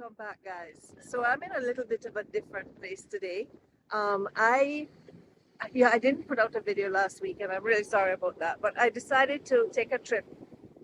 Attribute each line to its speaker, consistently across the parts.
Speaker 1: Welcome back, guys. So I'm in a little bit of a different place today. I didn't put out a video last week, and I'm really sorry about that. But I decided to take a trip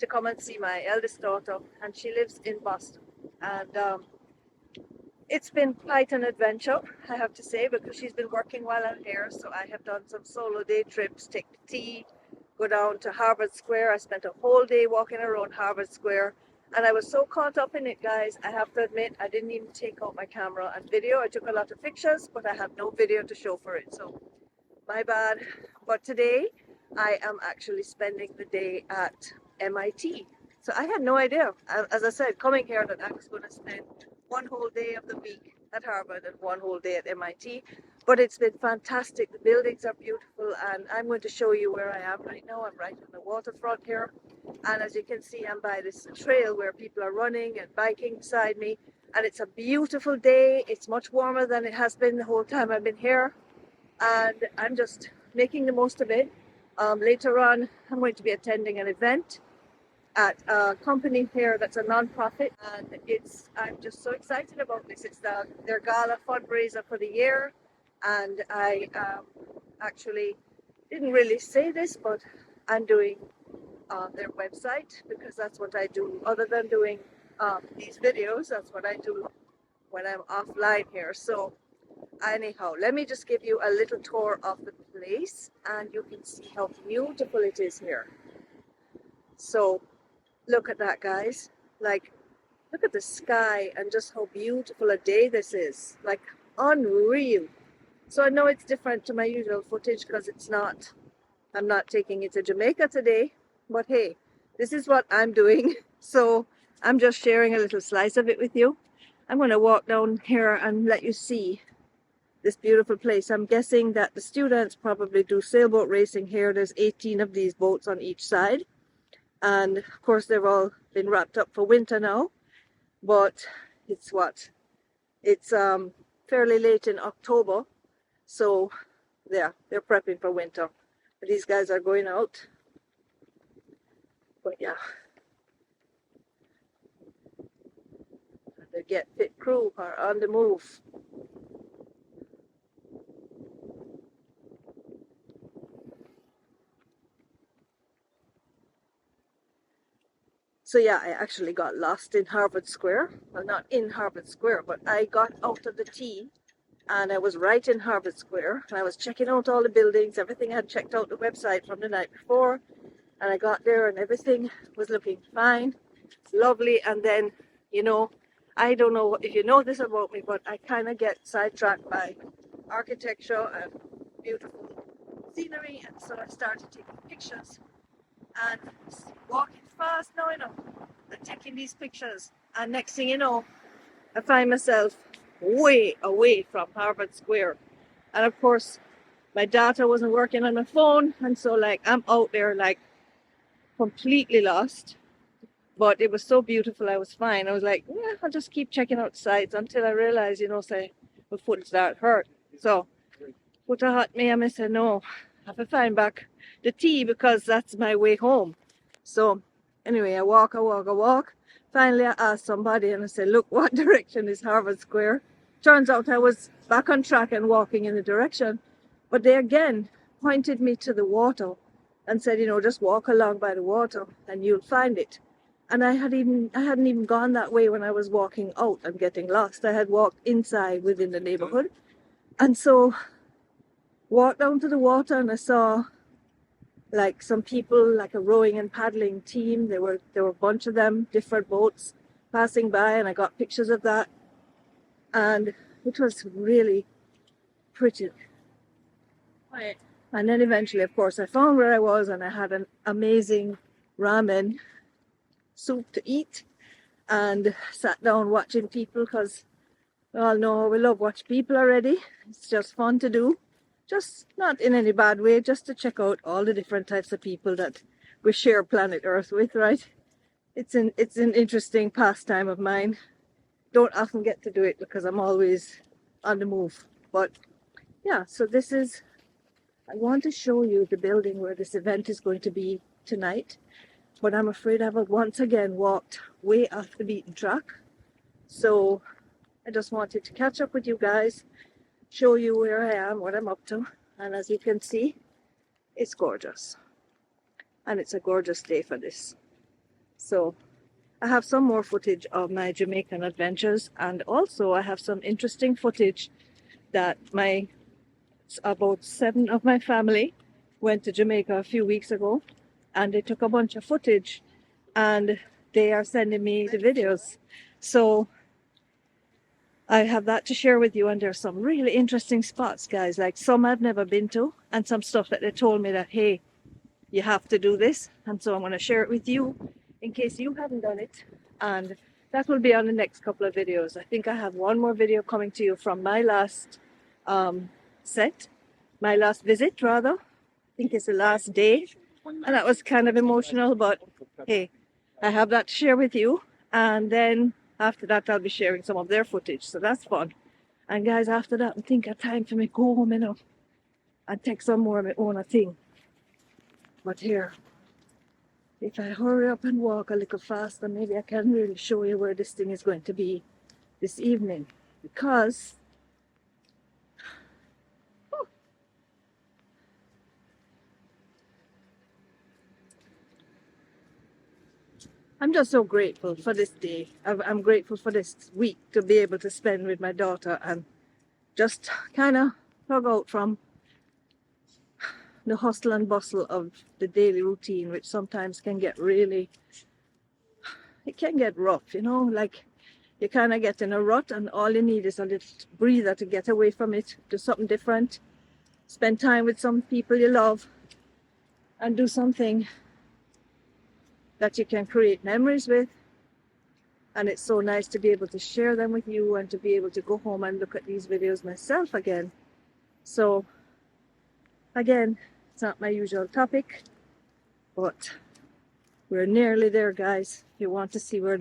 Speaker 1: to come and see my eldest daughter, and she lives in Boston. And it's been quite an adventure, I have to say, because she's been working while I'm here. So I have done some solo day trips, take the T, go down to Harvard Square. I spent a whole day walking around Harvard Square. And I was so caught up in it, guys, I have to admit, I didn't even take out my camera and video. I took a lot of pictures, but I have no video to show for it. So my bad. But today I am actually spending the day at MIT. So I had no idea, as I said, coming here, that I was going to spend one whole day of the week at Harvard and one whole day at MIT. But it's been fantastic. The buildings are beautiful, and I'm going to show you where I am right now. I'm right on the waterfront here. And as you can see, I'm by this trail where people are running and biking beside me. And it's a beautiful day. It's much warmer than it has been the whole time I've been here. And I'm just making the most of it. Later on, I'm going to be attending an event at a company here that's a non-profit, and I'm just so excited about this. It's their gala fundraiser for the year, and I actually didn't really say this, but I'm doing their website, because that's what I do. Other than doing these videos, that's what I do when I'm offline here. So anyhow, let me just give you a little tour of the place, and you can see how beautiful it is here. So look at that, guys. Like, look at the sky and just how beautiful a day this is. Like, unreal. So I know it's different to my usual footage, because I'm not taking it to Jamaica today. But hey, this is what I'm doing. So I'm just sharing a little slice of it with you. I'm going to walk down here and let you see this beautiful place. I'm guessing that the students probably do sailboat racing here. There's 18 of these boats on each side. And of course, they've all been wrapped up for winter now. But it's fairly late in October. So yeah, they're prepping for winter. But these guys are going out. But yeah, the Get Fit crew are on the move. So yeah, I actually got lost in Harvard Square. Well, not in Harvard Square, but I got out of the T and I was right in Harvard Square. And I was checking out all the buildings, everything. I had checked out the website from the night before. And I got there and everything was looking fine, lovely. And then, you know, I don't know if you know this about me, but I kind of get sidetracked by architecture and beautiful scenery. And so I started taking pictures and walking fast now, you know, and taking these pictures. And next thing you know, I find myself way away from Harvard Square. And of course, my data wasn't working on my phone. And so like, I'm out there like completely lost. But it was so beautiful, I was fine. I was like, yeah, I'll just keep checking out sites until I realized, you know, say, my foot start hurt. So, foot hurt me, and I said, no, I have to find back the T, because that's my way home. So, anyway, I walk. Finally, I asked somebody, and I said, look, what direction is Harvard Square? Turns out I was back on track and walking in the direction. But they again pointed me to the water and said, you know, just walk along by the water and you'll find it. And I hadn't even gone that way when I was walking out and getting lost. I had walked inside within the neighborhood. And so walked down to the water, and I saw like some people, like a rowing and paddling team. There were a bunch of them, different boats passing by, and I got pictures of that. And it was really pretty. And then eventually, of course, I found where I was, and I had an amazing ramen soup to eat, and sat down watching people, because we all know we love watch people already. It's just fun to do, just not in any bad way, just to check out all the different types of people that we share planet Earth with, right? It's an interesting pastime of mine. Don't often get to do it because I'm always on the move. But yeah, so I want to show you the building where this event is going to be tonight. But I'm afraid I've once again walked way off the beaten track. So I just wanted to catch up with you guys, show you where I am, what I'm up to. And as you can see, it's gorgeous. And it's a gorgeous day for this. So I have some more footage of my Jamaican adventures, and also I have some interesting footage that about 7 of my family went to Jamaica a few weeks ago, and they took a bunch of footage and they are sending me the videos. So I have that to share with you, and there's some really interesting spots, guys, like some I've never been to, and some stuff that they told me that, hey, you have to do this. And so I'm going to share it with you in case you haven't done it, and that will be on the next couple of videos. I think I have one more video coming to you from my last my last visit rather. I think it's the last day, and that was kind of emotional, but hey, I have that to share with you. And then after that I'll be sharing some of their footage, so that's fun. And guys, after that I think it's time for me to go home, and take some more of my own thing. But here, if I hurry up and walk a little faster, maybe I can really show you where this thing is going to be this evening. Because I'm just so grateful for this day. I'm grateful for this week to be able to spend with my daughter and just kind of plug out from the hustle and bustle of the daily routine, which sometimes can get it can get rough, like you kind of get in a rut and all you need is a little breather to get away from it, do something different, spend time with some people you love, and do something that you can create memories with. And it's so nice to be able to share them with you and to be able to go home and look at these videos myself again. So again, it's not my usual topic, but we're nearly there, guys. If you want to see where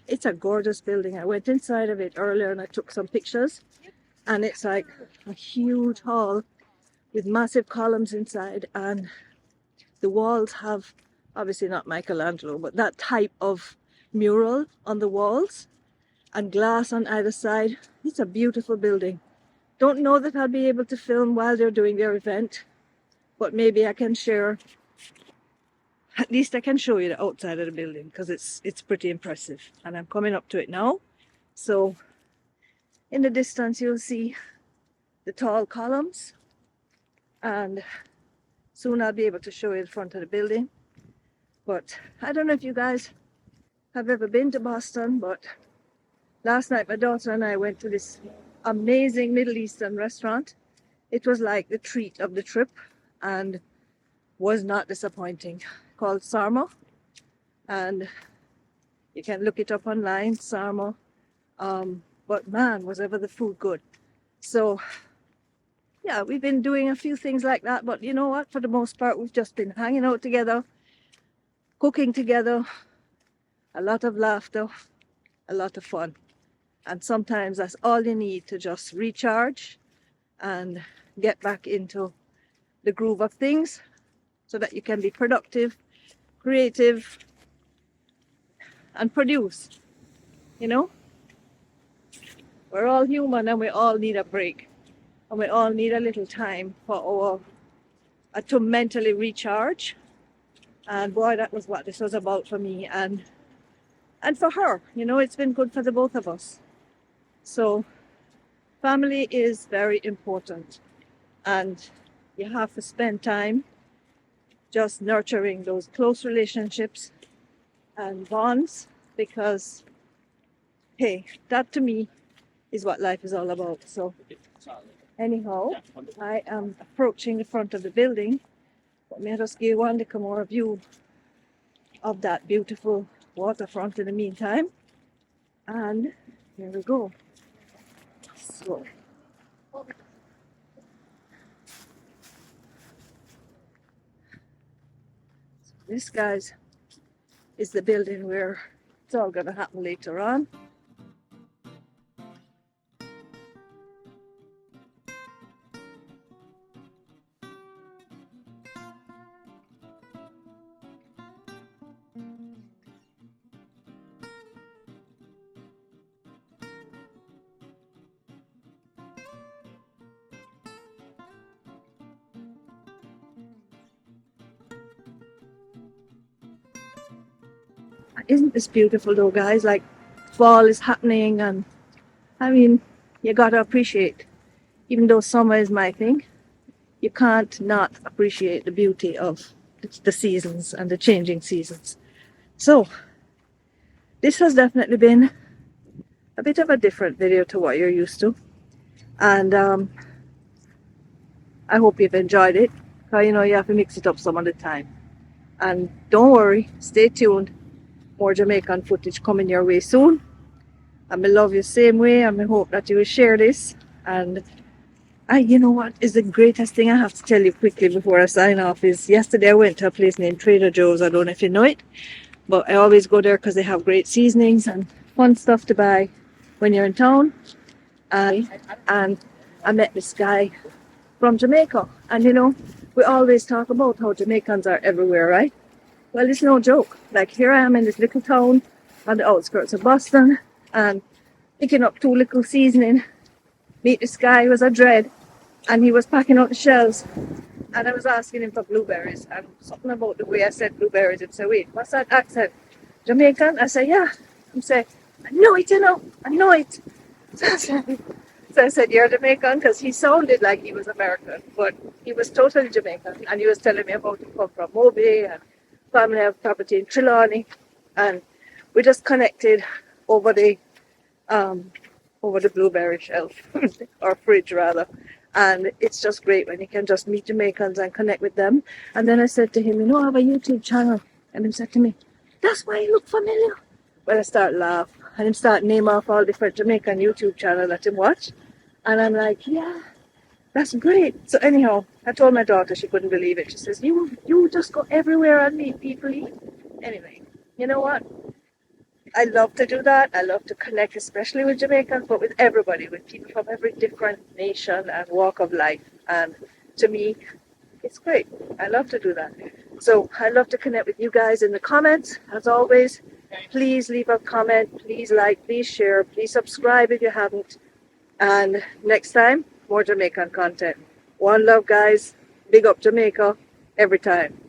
Speaker 1: it's a gorgeous building. I went inside of it earlier and I took some pictures, and it's like a huge hall with massive columns inside, and the walls have, obviously not Michelangelo, but that type of mural on the walls and glass on either side. It's a beautiful building. Don't know that I'll be able to film while they're doing their event, but maybe I can share, at least I can show you the outside of the building, because it's pretty impressive. And I'm coming up to it now. So in the distance you'll see the tall columns, and soon I'll be able to show you the front of the building. But I don't know if you guys have ever been to Boston, but last night my daughter and I went to this amazing Middle Eastern restaurant. It was like the treat of the trip and was not disappointing, called Sarma, and you can look it up online, Sarma. But man, was ever the food good. So yeah, we've been doing a few things like that, but you know what, for the most part we've just been hanging out together, cooking together, a lot of laughter, a lot of fun. And sometimes that's all you need to just recharge and get back into the groove of things so that you can be productive, creative, and produce. We're all human and we all need a break, and we all need a little time to mentally recharge. And boy, that was what this was about for me and for her. It's been good for the both of us. So family is very important, and you have to spend time just nurturing those close relationships and bonds, because hey, that to me is what life is all about. So anyhow, I am approaching the front of the building. Let me just give one little more view of that beautiful waterfront in the meantime. And here we go. So this, guys, is the building where it's all going to happen later on. Isn't this beautiful though, guys? Like fall is happening, and I mean, you gotta appreciate, even though summer is my thing, you can't not appreciate the beauty of the seasons and the changing seasons. So this has definitely been a bit of a different video to what you're used to, and I hope you've enjoyed it, because you know you have to mix it up some of the time. And don't worry, stay tuned, more Jamaican footage coming your way soon. I love you same way, and I hope that you will share this. And you know what is the greatest thing I have to tell you quickly before I sign off is yesterday I went to a place named Trader Joe's. I don't know if you know it, but I always go there because they have great seasonings and fun stuff to buy when you're in town. And I met this guy from Jamaica, and you know, we always talk about how Jamaicans are everywhere, right? Well, it's no joke. Like, here I am in this little town on the outskirts of Boston, and picking up 2 little seasoning. Meet this guy who was a dread, and he was packing out the shelves, and I was asking him for blueberries, and something about the way I said blueberries. He said, wait, what's that accent? Jamaican? I said, yeah. He said, I know it, you know, I know it. So I said, you're Jamaican? Because he sounded like he was American, but he was totally Jamaican. And he was telling me about he come from Moby and family have property in Trelawney. And we just connected over the blueberry shelf, or fridge rather. And it's just great when you can just meet Jamaicans and connect with them. And then I said to him, you know, I have a YouTube channel. And he said to me, that's why you look familiar. Well, I start laugh, and him start name off all different Jamaican YouTube channels that him watch. And I'm like, yeah, that's great. So anyhow, I told my daughter, she couldn't believe it. She says, you just go everywhere and meet people. Anyway, you know what? I love to do that. I love to connect, especially with Jamaicans, but with everybody, with people from every different nation and walk of life. And to me, it's great. I love to do that. So I love to connect with you guys in the comments. As always, please leave a comment, please like, please share, please subscribe if you haven't. And next time, more Jamaican content. One love, guys. Big up Jamaica every time.